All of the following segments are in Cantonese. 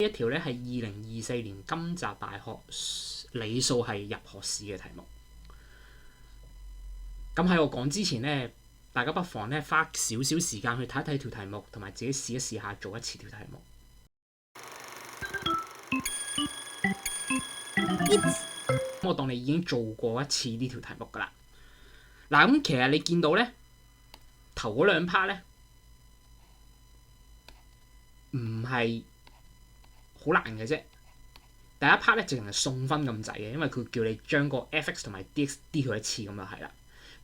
呢一條咧係2024年今集大學理數係入學試嘅題目。咁喺我講之前咧，大家不妨咧花少少時間去睇一睇條題目，同埋自己試一試下做一次條題目。咁我當你已經做過一次呢條題目㗎啦。嗱，咁其實你見到咧頭嗰兩 part 咧唔係好難嘅啫。第一 part 咧直情係送分咁滯嘅，因為佢叫你將個 f(x) 同埋 dx 佢一次咁就係啦。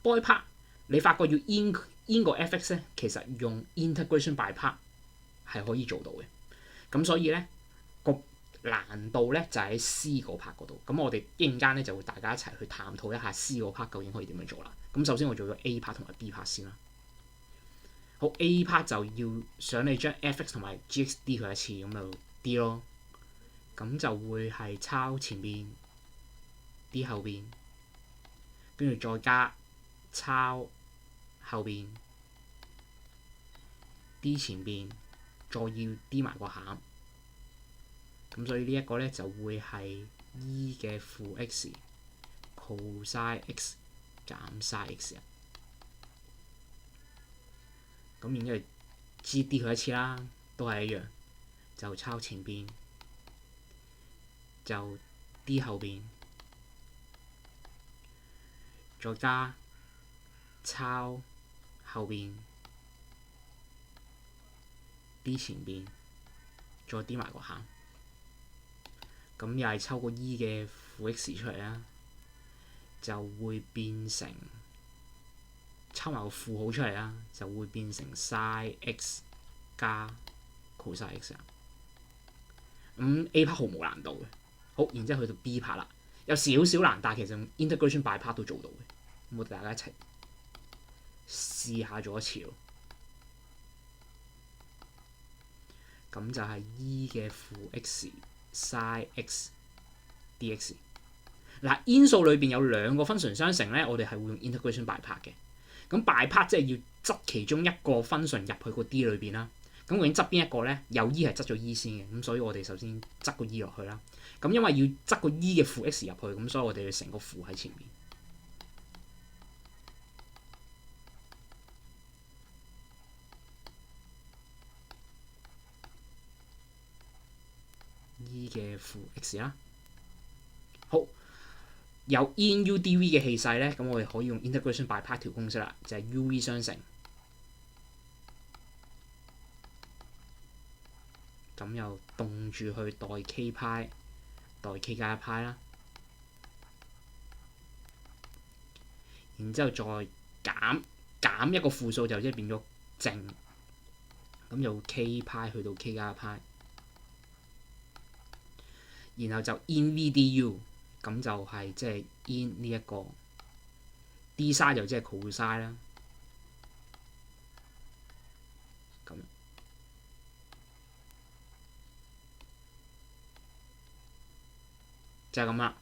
不過 part 你發覺要 in 個 f(x) 咧，其實用 integration by part 係可以做到嘅。咁所以咧個難度咧就喺 C 嗰 part 嗰度。咁我哋一陣間咧就會大家一齊去探討一下 C 嗰 part 究竟可以點樣做啦。咁首先我做咗 A part 同埋 B part 先啦。好 A part 就要想你將 f(x) 同埋 gx d 佢一次，咁就 D 咯。咁就會係抄前邊 D 後邊，跟住再加抄後邊 D 前邊，再要 D 埋個餡。咁所以呢一個咧就會係 E 嘅負 x cosine x 減 sin x 啊。咁然之後 G D 佢一次啦，都係一樣，就抄前邊。就 D 後邊，再加抄後邊 D 前邊，再 D 埋個餡。咁又係抽個 E 嘅負 x 出嚟啦，就會變成抽埋個負號出嚟啦，就會變成 sin x 加 cosine x 啊。咁 A part 毫無難度嘅。好，然之後去到 B part 啦，有少少難，但係其實 integration by part 都做到嘅。咁我哋大家一齊試下做一次咯。咁就係 E 嘅負 x sin x dx。嗱，in 數裏邊有兩個分數相乘咧，我哋係會用 integration by part 嘅。咁 by part 即係要執其中一個分數入去個 D 裏邊啦。咁究竟執邊一個咧？有 E 係執咗 E 先嘅，咁所以我哋首先執個 E 落去啦。咁因為要執個 E 嘅負 x 入去，咁所以我哋要成個負喺前面。E 嘅負 x 啦。好，有 in u dv 嘅氣勢咧，咁我哋可以用 integration by part 條公式啦，就係 uv 相乘。咁又凍住去代 k 派，代 k 加一派啦，然之後再減一個負數就即係變咗正，咁就 k 派去到 k 加一派，然後就 in v du， 咁就係即係 in 呢一個 d 嘥就即係 cos 啦。咁就係咁啦。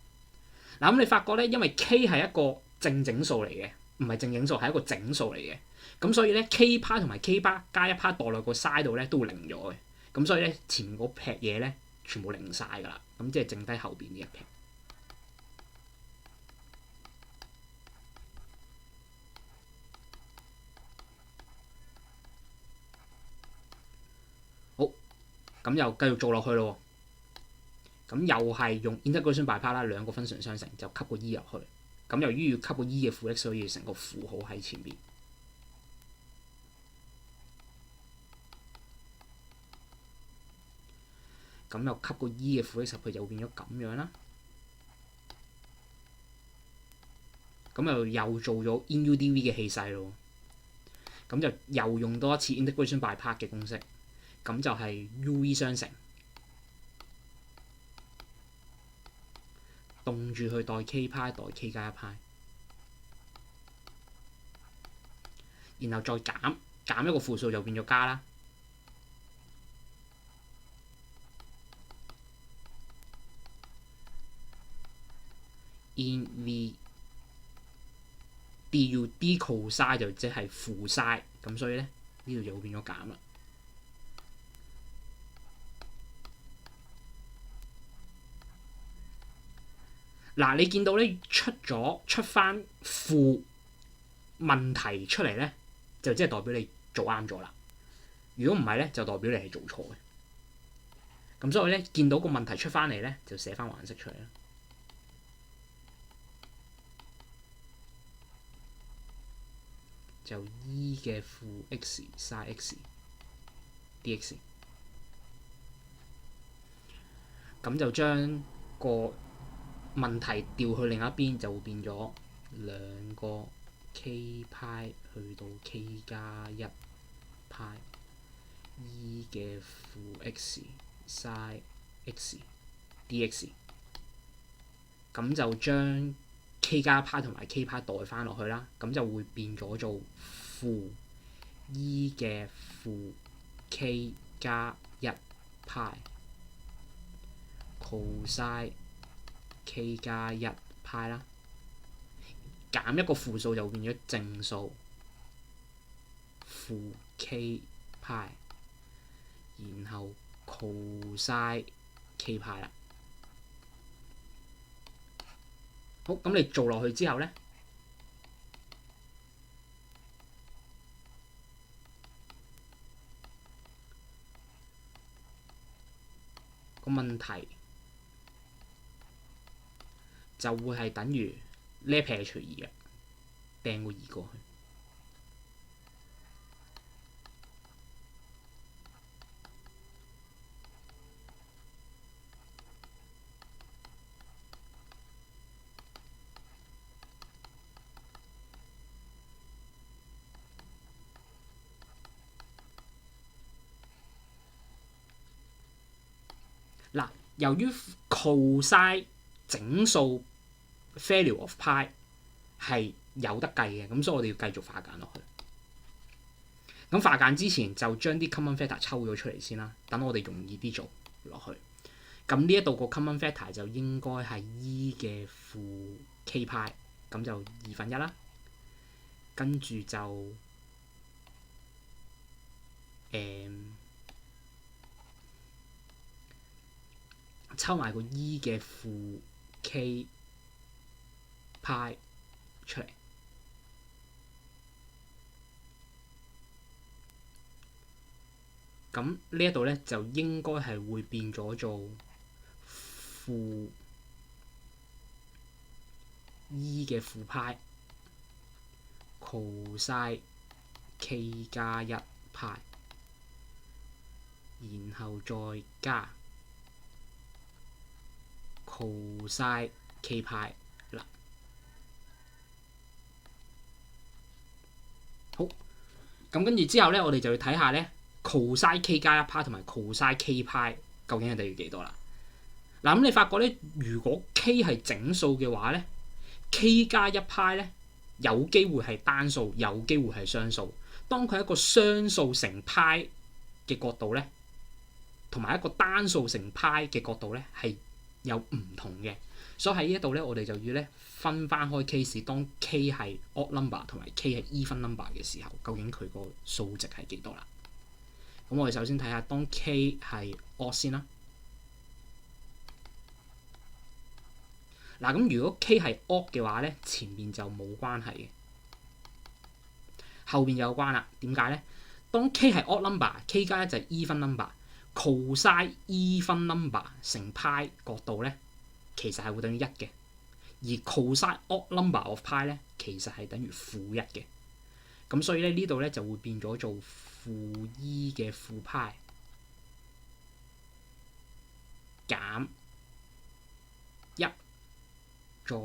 嗱，咁你發覺咧，因為 k 係一個正整數嚟嘅，唔係正整數，係一個整數嚟嘅。咁所以咧 k 派同埋 k 巴加一 part 代落個 side 度咧都會零咗嘅。咁所以咧前面嗰劈嘢咧全部零晒㗎啦。咁即係剩低後邊呢一劈。好，咁又繼續做落去咯。咁又係用 integration by part 啦，兩個分數相乘就吸個 E 入去。咁由於要吸個 E 嘅負 x， 所以要成個負號喺前邊。咁又吸個 E 嘅負 x 入去就變咗咁樣啦。咁又做咗 in u dv 嘅氣勢咯。咁就又用多一次 integration by part 嘅公式，咁就係 uv 相乘。凍住去代 k 派，代 k 加一派，然後再減一個負數就變咗加啦。in v du d cos 就即係負 sin， 咁所以咧呢度就會變咗減啦。嗱，你見到咧出翻負問題出嚟咧，就即係代表你做啱咗啦。如果唔係咧，就代表你係做錯嘅。咁所以咧，見到個問題出翻嚟咧，就寫翻顏色出嚟啦。就 e 嘅負 x sin x dx， 咁就將個問題調去另一邊，就會變咗兩個 k 派去到 k 加一派 e 嘅負 x sin x dx， 咁就將 k 加派同埋 k 派代翻落去啦，咁就會變咗做負 e 嘅負 k 加一派 cos k 加一派啦，減一個負數就變咗正數負 k 派，然後 cos k 派啦。好，咁你做落去之後咧，個問題就會係等於呢一撇係除二嘅，掟個二過去。嗱，由於 cos 整數 value of pi 係有得計嘅，咁所以我哋要繼續化簡落去。咁化簡之前就將啲 common factor 抽咗出嚟先啦，等我哋容易啲做落去。咁呢一度個 common factor 就應該係 e 嘅負 k 派，咁就1/2啦。跟住就抽埋個 e 嘅負 k 派出嚟，咁呢一度咧就應該係會變咗做負 e 嘅負派 cos k 加一派，然後再加 cos k 派啦。好，咁跟住之後咧，我哋就要睇下咧 cos k 加一派同埋 cos k 派究竟係等於幾多啦？嗱，咁你發覺咧，如果 k 係整數嘅話咧 ，k 加一派咧有機會係單數，有機會係雙數。當佢係一個雙數乘派嘅角度咧，同埋一個單數乘派嘅角度咧係有唔同嘅，所以喺呢一度咧，我哋就要咧分翻開 case， 當 k 係 odd number 同埋 k 係 even number 嘅時候，究竟佢個數值係幾多啦？咁我哋首先睇下當 k 係 odd 先啦。嗱，咁如果 k 係 odd 嘅話咧，前面就冇關係嘅，後邊有關啦。點解咧？當 k 係 odd number，k 加一就係 even number，cos even number 乘派角度咧，其實係會等於1嘅，而 cos odd number of pi 咧，其實係等於-1嘅。咁所以咧呢度咧就會變咗做負 e 嘅負派減1再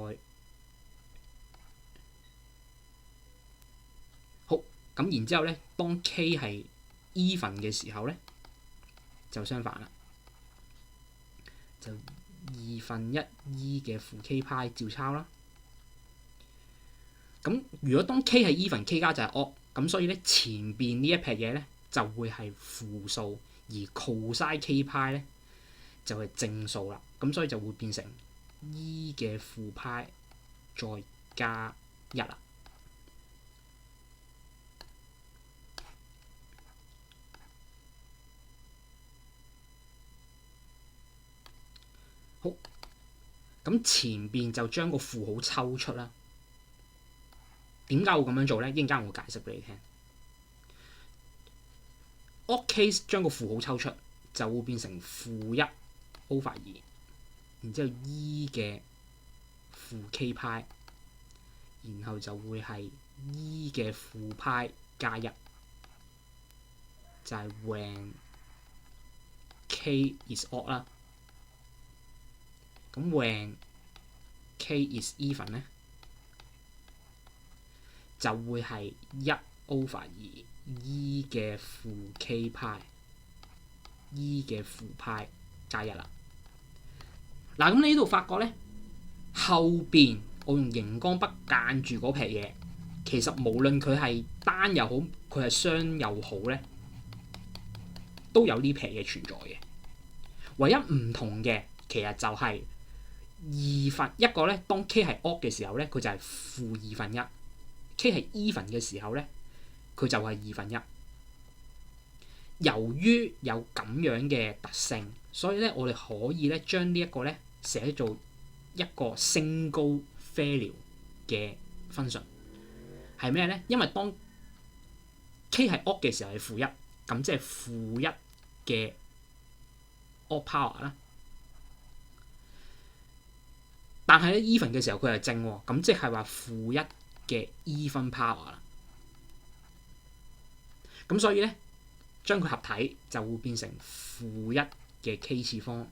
好，咁然之後咧，當 k 係 even 嘅時候咧，就相反啦，就1/2 e 嘅負 k 派照抄啦。咁如果當 k 係 even，k 加就係 odd，咁所以咧前邊呢一撇嘢咧就會係負數，而 cos k 派咧就係正數啦。咁所以就會變成 e 嘅負派再加1啦。好，咁前邊就將個負號抽出啦。點解會咁樣做咧？一陣間我會解釋俾你聽。odd case 將個負號抽出就會變成-1 over 2，然之後 e 嘅負 k 派，然後就會係 e 嘅負派加1，就係 when k is odd 啦。咁 when k is even 咧，就會係1 over 2 e 嘅負 k 派 e 嘅負派加1啦。嗱，咁你呢度發覺咧，後邊我用熒光筆間住嗰撇嘢，其實無論佢係單又好，佢係雙又好咧，都有呢撇嘢存在嘅。唯一唔同嘅其實就係二分一個咧，當 k 係 odd 嘅時候咧，佢就係負2分1。k 係 even 嘅時候咧，佢就係2分1。由於有咁樣嘅特性，所以咧我哋可以咧將呢一個咧寫做一個 single value 嘅 function 係咩咧？因為當 k 係 odd 嘅時候係負1，咁即係負1嘅 odd power 啦。但係咧 even 嘅時候佢係正喎，咁即係話負1嘅 even power 啦。咁所以咧將佢合體就會變成負1嘅 k 次方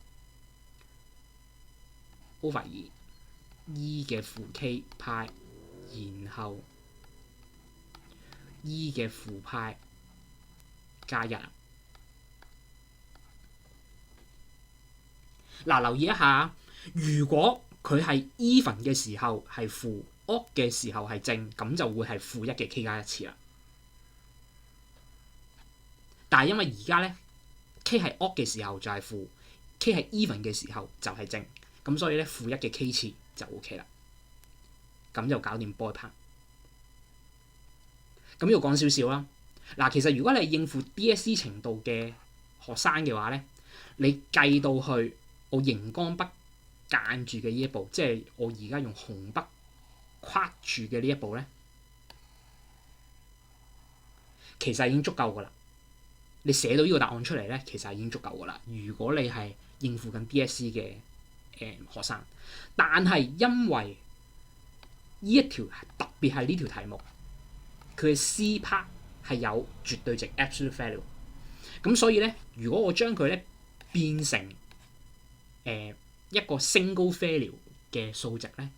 over 2 e 嘅負 k 派，然後 e 嘅負派加1。嗱，留意一下，如果佢係 even 嘅時候係負，odd 嘅時候係正，咁就會係負1嘅 k 加1次啦。但係因為而家咧 k 係 odd 嘅時候就係負，k 係 even 嘅時候就係正，咁所以咧負1嘅 k 次就 OK 啦。咁就搞掂 boy part。咁要講少少啦。嗱，其實如果你係應付 DSE 程度嘅學生嘅話咧，你計到去我熒光筆間住嘅呢一步，即係我而家用紅筆框住嘅呢一步咧，其實已經足夠噶啦。你寫到呢個答案出嚟咧，其實已經足夠噶啦。如果你係應付緊 DSE 嘅學生，但係因為呢一條特別係呢條題目，佢嘅 C part 係有絕對值 absolute value， 咁所以咧，如果我將佢咧變成一個 single value 嘅數值咧，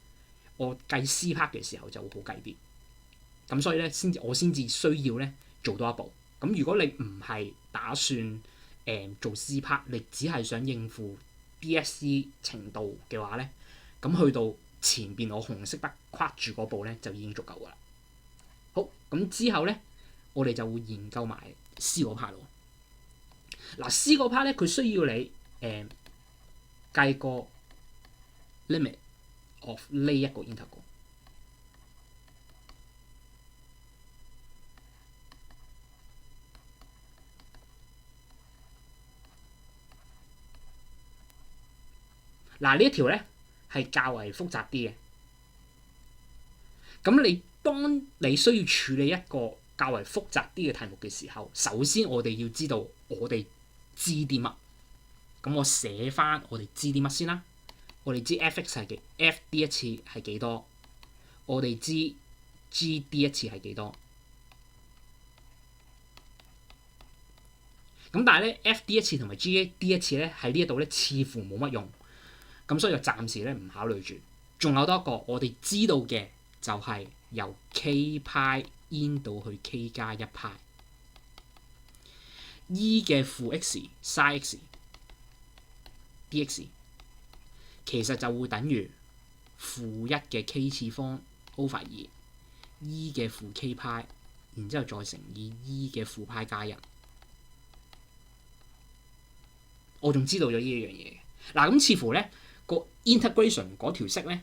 我計 C part 嘅時候就會好計啲。咁所以咧，我先至需要咧做多一步。咁如果你唔係打算做 C part， 你只係想應付 DSE 程度嘅話咧，咁去到前邊我紅色筆框住嗰步咧就已經足夠噶啦。好，咁之後咧，我哋就會研究埋 C 嗰 part 咯。嗱 ，C 嗰 part 咧，佢需要你計個 limit of 呢一個 integral。嗱，呢一條咧係較為複雜啲嘅。咁當你需要處理一個較為複雜啲嘅題目嘅時候，首先我哋要知道我哋知啲乜。咁我寫翻我哋知啲乜先啦。我哋知 f(x) 係幾 ，f d 一次係幾多？我哋知 g d 一次係幾多？咁但係咧 f d 一次同埋 g d 一次咧喺呢一度咧似乎冇乜用。咁所以就暫時咧唔考慮住。仲有多一個我哋知道嘅就係由 k 派 in 到去 k 加1派 e 嘅負 x sin x dx 其實就會等於負1嘅 k 次方 over 2 e 嘅負 k 派，然之後再乘以 e 嘅負派加1。我仲知道咗呢一樣嘢。嗱，咁似乎咧個 integration 嗰條式咧，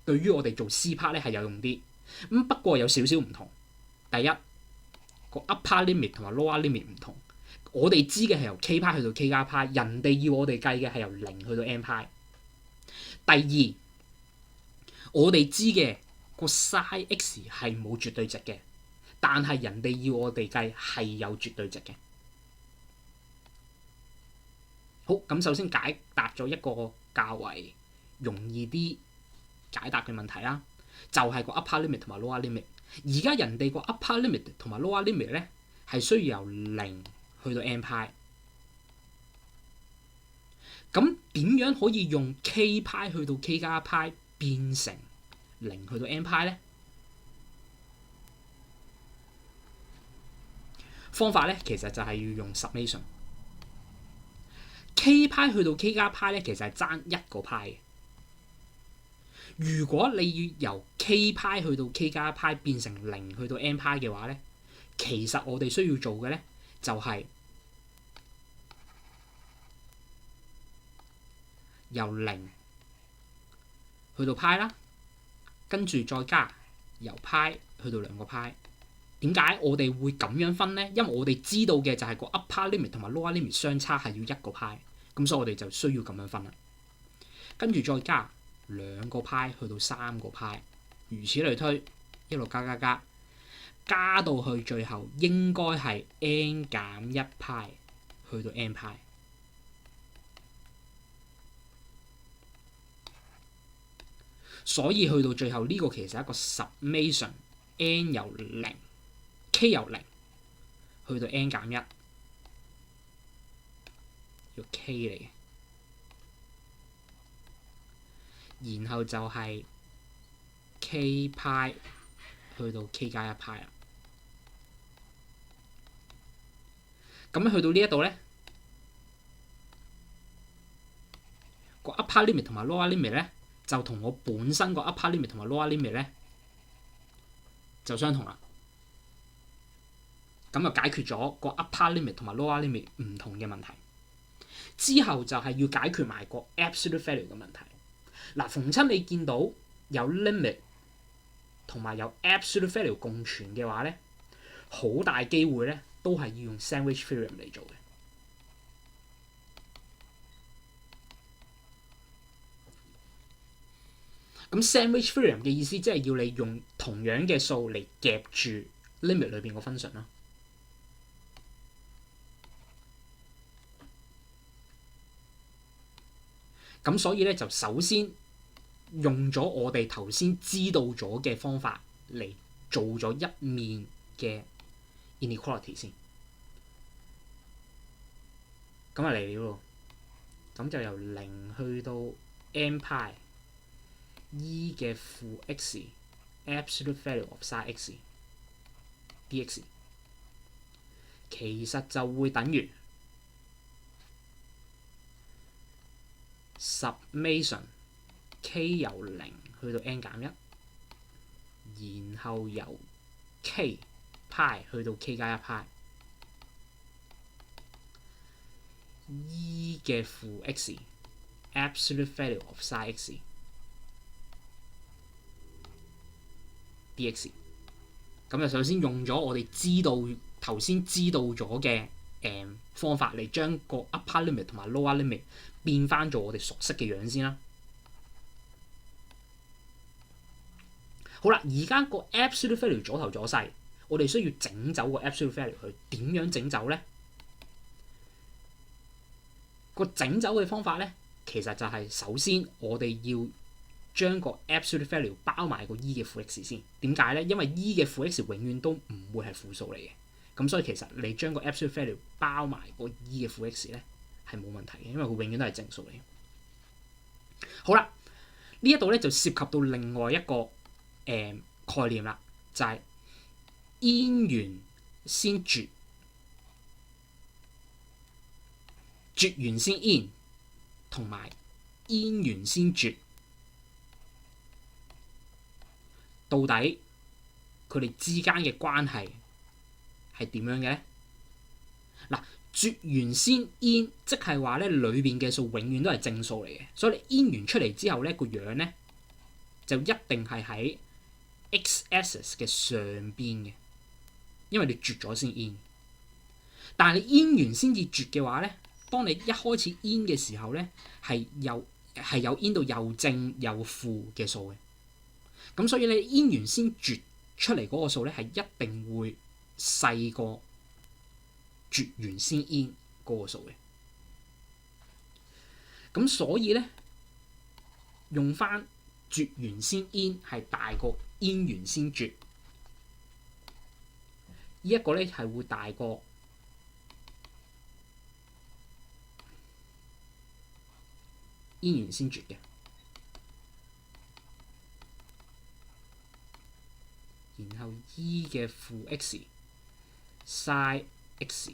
對於我哋做 C part 咧係有用啲。咁不過有少少唔同。第一個 upper limit 同埋 lower limit 唔同。我哋知嘅係由 k 派去到 k 加派，人哋要我哋計嘅係由0去到 n 派。第二我哋知嘅個 sin x 係冇絕對值嘅，但係人哋要我哋計係有絕對值嘅。好，咁首先解答咗一個較為容易啲解答嘅問題啦，就係個 upper limit 同埋 lower limit。而家人哋個 upper limit 同埋 lower limit 咧係需要由0去到 n 派。咁點樣可以用 k 派去到 k 加派變成0去到 n 派咧？方法咧其實就係要用 summation。k 派去到 k 加派咧，其實係爭一個派嘅。如果你要由 k 派去到 k 加派變成0去到 n 派嘅話咧，其實我哋需要做嘅咧就係由0去到派啦，跟住再加由派去到2個派。點解我哋會咁樣分咧？因為我哋知道嘅就係個 upper limit 同埋 lower limit 相差係要1個派，咁所以我哋就需要咁樣分啦。跟住再加2個派去到3個派，如此類推，一路加到去最後應該係 n 減1派去到 n 派。所以去到最後呢個其實係一個 summation n 由0 k 由0去到 n 減1，要 k 嚟嘅，然後就係 k 派去到 k 加1派啦。咁去到呢一度咧，個 upper limit 同埋 lower limit 咧，就同我本身個 upper limit 同埋 lower limit 咧就相同啦。咁就解決咗個 upper limit 同埋 lower limit 唔同嘅問題。之後就係要解決埋個 absolute value 嘅問題。嗱，逢親你見到有 limit 同埋有 absolute value 共存嘅話咧，好大機會咧都係要用 sandwich theorem 嚟做嘅。咁 sandwich theorem 嘅意思即係要你用同樣嘅數嚟夾住 limit 裏邊個 function 啦。咁所以咧就首先用咗我哋頭先知道咗嘅方法嚟做咗一面嘅 inequality 先。咁啊嚟了喎，咁就由0去到 n 派 e 嘅負 x absolute value of sin x dx， 其實就會等於 summation k 由0去到 n 減1，然後由 k 派去到 k 加1派 e 嘅負 x absolute value of sin x dx。 咁就首先用咗我哋頭先知道咗嘅方法嚟將個 upper limit 同埋 lower limit 變翻做我哋熟悉嘅樣先啦。好啦，而家個 absolute value 阻頭阻勢，我哋需要整走個 absolute value 去。點樣整走咧？個整走嘅方法咧，其實就係首先我哋要將個 absolute value 包埋個 e 嘅負 x 先。點解咧？因為 e 嘅負 x 永遠都唔會係負數嚟嘅。咁所以其實你將個 absolute value 包埋個 e 嘅負 x 咧係冇問題嘅，因為佢永遠都係正數嚟。好啦，呢一度咧就涉及到另外一個概念啦，就係 in 完先絕，絕完先 in， 同埋 in 完先絕，到底佢哋之間嘅關係係點樣嘅咧？嗱，絕完先 in， 即係話咧裏邊嘅數永遠都係正數嚟嘅，所以你 in 完出嚟之後咧個樣咧就一定係喺 x-axis 嘅上邊嘅，因為你絕咗先 in。但係你 in 完先至絕嘅話咧，當你一開始 in 嘅時候咧係有 in 到又正又負嘅數嘅。咁所以咧 in 原先絕出嚟嗰個數咧係一定會細過絕原先 in 嗰個數嘅。咁所以咧用翻絕原先 in 係大過 in 原先絕，呢一個咧係會大過 in 原先絕嘅。然後 e 嘅負 x sin x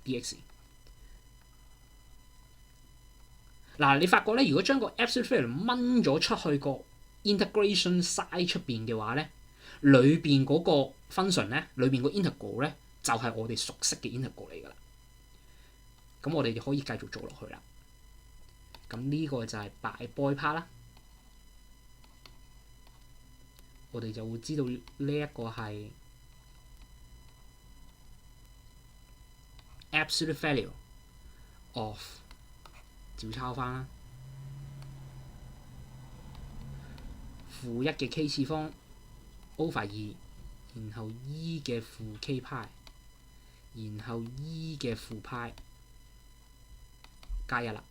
dx。嗱，你發覺咧，如果將個 absolute value 掹咗出去個 integration side 出邊嘅話咧，裏邊嗰個 function 咧，裏邊個 integral 咧就係我哋熟悉嘅 integral 嚟㗎啦。咁我哋就可以繼續做落去啦。咁呢個就係 by boy part 啦。我哋就會知道呢一個係 absolute value of 照抄翻啦，負一嘅 k 次方 over 2，然後 e 嘅負 k 派，然後 e 嘅負派加1啦。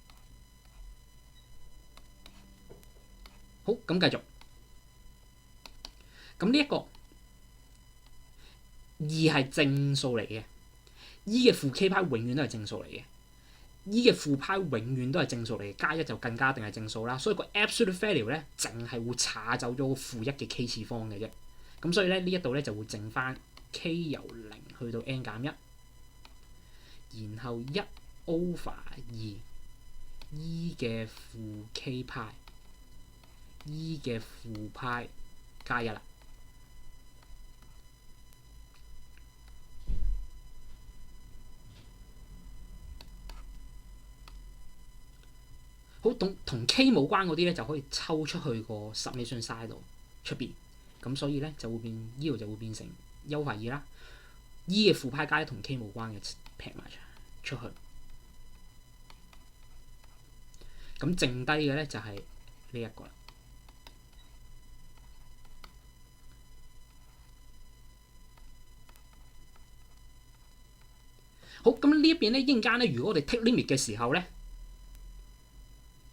好，咁繼續。咁呢一個2係正數嚟嘅 ，e 嘅負 k 派永遠都係正數嚟嘅。e 嘅負派永遠都係正數嚟嘅，加1就更加定係正數啦。所以個 absolute value 咧，淨係會查走咗個負1嘅 k 次方嘅啫。咁所以咧呢一度咧就會剩翻 k 由0去到 n 減1，然後1 over 2 e 嘅負 k 派 e 嘅負派加1啦。好，同 K 冇關嗰啲咧就可以抽出去個 summation side 度出邊，咁所以咧就會變呢度就會變成優化2啦。E 嘅負派加1同 K 冇關嘅劈埋出去，咁剩低嘅咧就係呢一個啦。好，咁呢一邊咧，一陣間咧，如果我哋 take limit 嘅時候咧，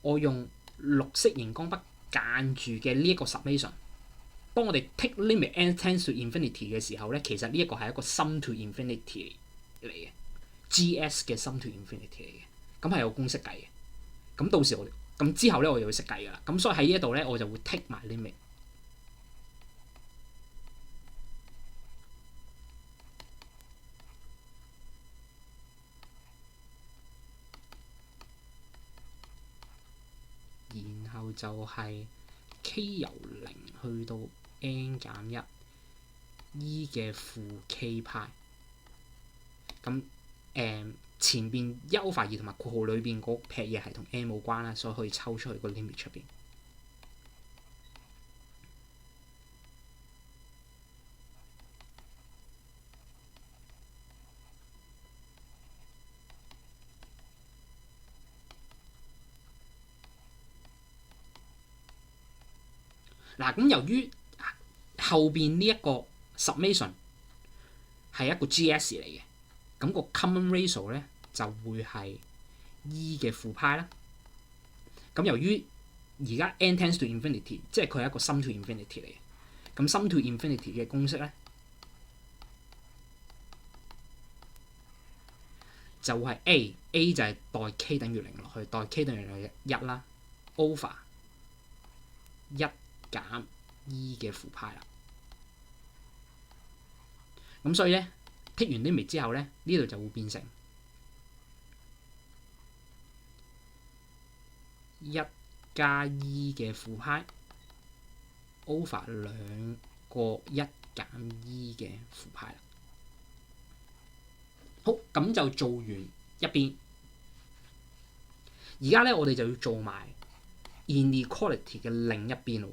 我用綠色熒光筆間住嘅呢一個 summation， 當我哋 take limit n tends to infinity 嘅時候咧，其實呢一個係一個 sum to infinity 嚟嘅 ，GS 嘅 sum to infinity 嚟嘅，咁係有公式計嘅。咁到時咁之後咧，我就會識計噶啦。咁所以喺呢一度咧，我就會 take 埋 limit。然後就係 k 由0去到 n 減1 e 嘅負 k 派。咁前邊優化2同埋括號裏邊嗰撇嘢係同 n 冇關啦，所以可以抽出去個 limit 出邊。嗱，咁由於後邊呢一個 summation 係一個 GS 嚟嘅，咁個 common ratio 咧就會係 e 嘅負派啦。咁由於而家 n tends to infinity， 即係佢係一個 sum to infinity 嚟嘅。咁 sum to infinity 嘅公式咧就係 A 就係代 k 等於0落去，代 k 等於1啦 ，over 1減 e 嘅負派啦。咁所以咧剔完 limit 之後咧，呢度就會變成1加 e 嘅負派 over 2個1減 e 嘅負派啦。好，咁就做完一邊。而家咧，我哋就要做埋 inequality 嘅另一邊咯。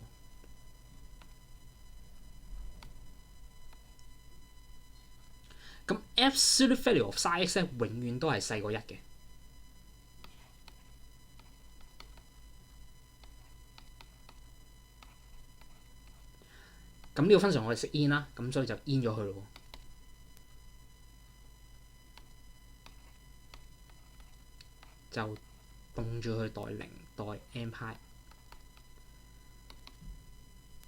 咁 absolute value of sin x 咧，永遠都係細過1嘅。咁呢個 function 我哋識 in 啦，咁所以就 in 咗佢咯。就凍住佢代0代 n 派，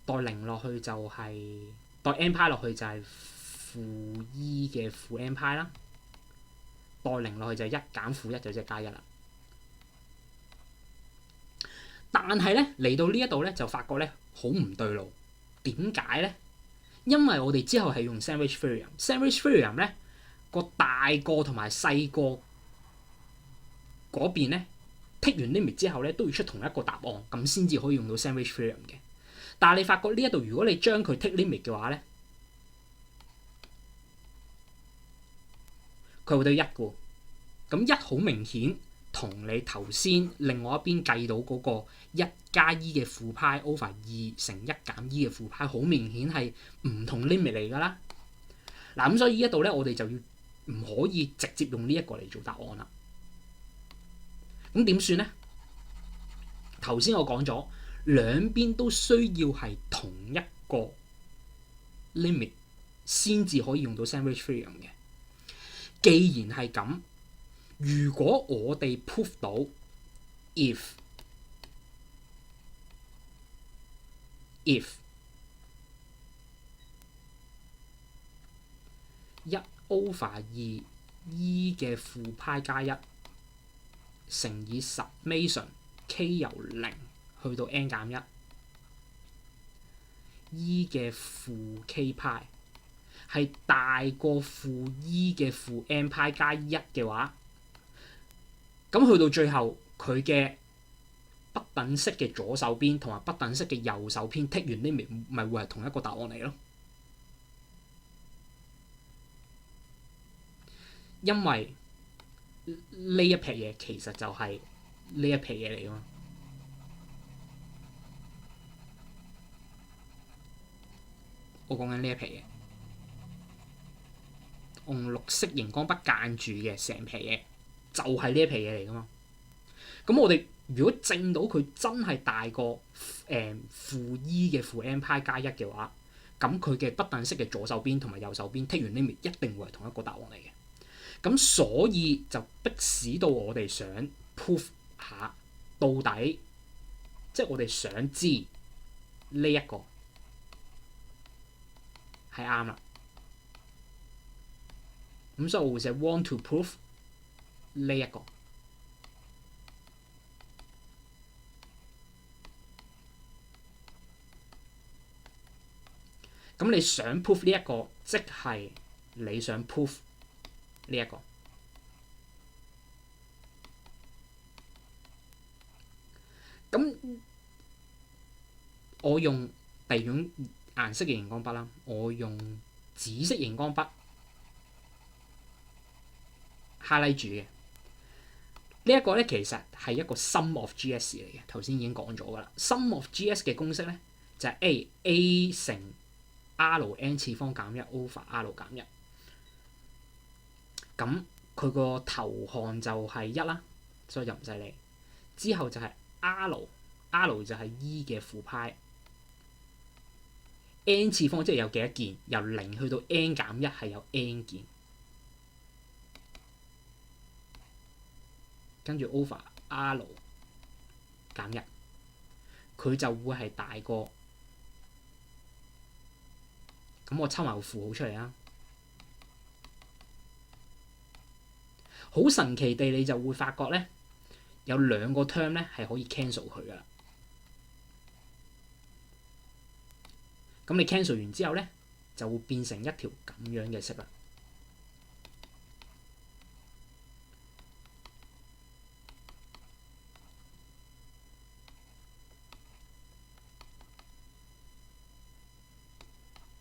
代0落去就係、代 n 派落去就係負 e 嘅負 n 派啦，代0落去就係1減負1就即係加1啦。但係咧嚟到呢一度咧就發覺咧好唔對路，點解咧？因為我哋之後係用 sandwich theorem，sandwich theorem 咧個大個同埋細個嗰邊咧 take 完 limit 之後咧都要出同一個答案，咁先至可以用到 sandwich theorem 嘅。但係你發覺呢一度如果你將佢 take limit 嘅話咧，佢會對1嘅，咁1好明顯同你頭先另外一邊計到嗰個1加 e 嘅負派 over 2乘1減 e 嘅負派，好明顯係唔同 limit 嚟㗎啦。嗱咁所以呢一度咧，我哋就要唔可以直接用呢一個嚟做答案啦。咁點算咧？頭先我講咗兩邊都需要係同一個 limit 先至可以用到 sandwich theorem 嘅。既然係咁，如果我哋 prove 到 if 1 over 2 e 嘅負派加1乘以 summation k 由0去到 n 減1 e 嘅負 k 派係大過負 e 嘅負 n 派加1嘅話，咁去到最後佢嘅不等式嘅左手邊同埋不等式嘅右手邊 take 完 limit 咪會係同一個答案嚟咯。因為呢一撇嘢其實就係呢一撇嘢嚟㗎嘛。我講緊呢一撇嘢，用綠色熒光筆間住嘅成撇嘢就係呢一撇嘢嚟㗎嘛。咁我哋如果證到佢真係大過負 e 嘅負 n 派加1嘅話，咁佢嘅不等式嘅左手邊同埋右手邊 take 完 limit 一定會係同一個答案嚟嘅。咁所以就迫使到我哋想 prove 下到底，即係我哋想知呢一個係啱啦。咁所以我會寫 want to prove 呢一個。咁你想 prove 呢一個，即係你想 prove 呢一個。咁我用第二種顏色嘅熒光筆啦，我用紫色熒光筆 highlight 住嘅。呢一個咧其實係一個 sum of GS 嚟嘅，頭先已經講咗㗎啦。sum of GS 嘅公式咧就係 A 乘 R(n) 次方減1 over R 減1。咁佢個頭項就係1啦，所以就唔使理。之後就係 R 就係 e 嘅負派 n 次方，即係有幾多件？由0去到 n 減1係有 n 件，跟住 over R 減1，佢就會係大過。咁我抽埋個符號出嚟啦，好神奇地你就會發覺咧，有兩個 term 咧係可以 cancel 佢噶啦。咁你 cancel 完之後咧，就會變成一條咁樣嘅色啦。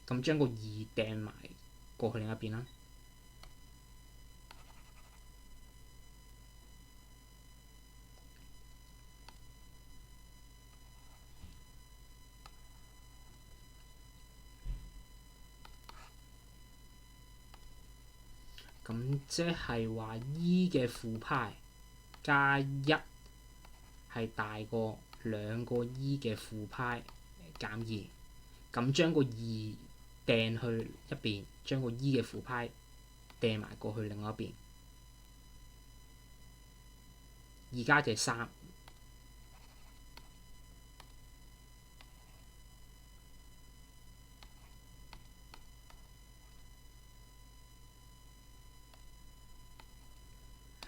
咁將個2掟埋過去另一邊啦。咁即係話 e 嘅負派加1係大過2個 e 嘅負派減2。咁將個2掟去一邊，將個 e 嘅負派掟埋過去另外一邊，2加嘅3。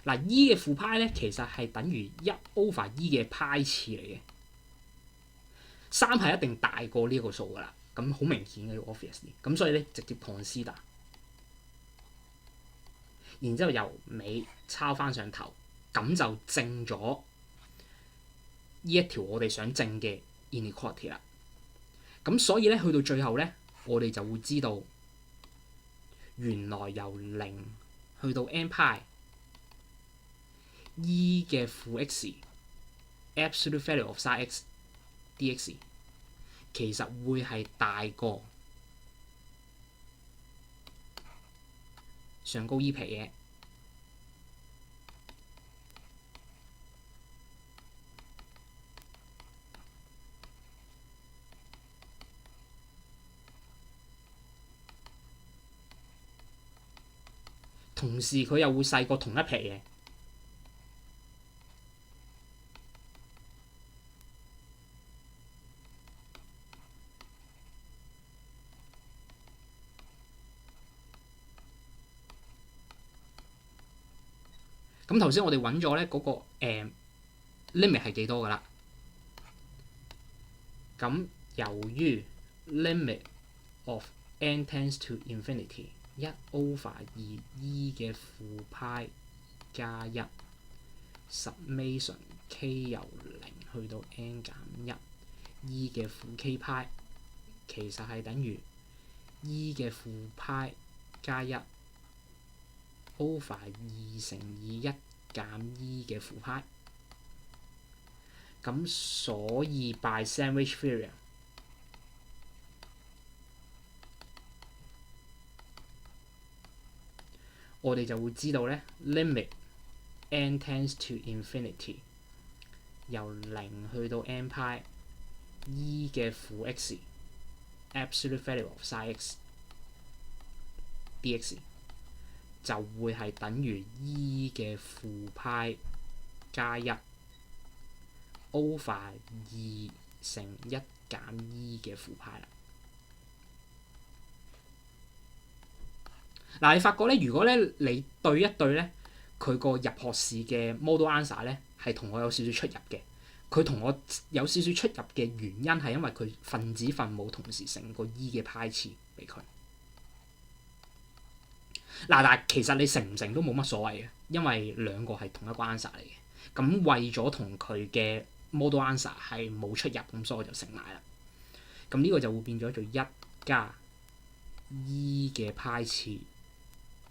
嗱 e 嘅負派咧，其實係等於1 over e 嘅派次嚟嘅。3係一定大過呢一個數噶啦，咁好明顯嘅 obviously。咁所以咧直接 consider， 然之後由尾抄翻上頭，咁就證咗呢一條我哋想證嘅 inequality 啦。咁所以咧去到最後咧，我哋就會知道原來由0去到 n 派 e 嘅負 x absolute value of sin x dx 其實會係大過上高 e 皮嘅。同時佢又會細過同一皮嘅。咁頭先我哋揾咗咧嗰個limit 係幾多㗎啦？咁由於 limit of n tends to infinity 1 over 2 e 嘅負派加1 summation k 由0去到 n 減1 e 嘅負 k 派，其實係等於 e 嘅負派加1 over 2乘以1減 e 嘅負派。咁所以 by sandwich theorem， 我哋就會知道咧 limit n tends to infinity 由0去到 n 派 e 嘅負 x absolute value of sin x dx 就會係等於 e 嘅負派加1 over 2乘1減 e 嘅負派啦。嗱，你發覺咧，如果咧你對一對咧，佢個入學試嘅 model answer 咧係同我有少少出入嘅。佢同我有少少出入嘅原因係因為佢分子分母同時乘個 e 嘅派次俾佢。嗱，但係其實你乘唔乘都冇乜所謂嘅，因為兩個係同一個 answer 嚟嘅。咁為咗同佢嘅 model answer 係冇出入，咁所以我就乘埋啦。咁呢個就會變咗做1加 e 嘅派次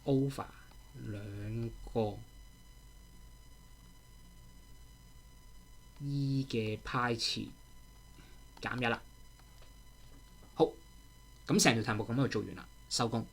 over 兩個 e 嘅派次減1啦。好，咁成條題目咁就做完啦，收工。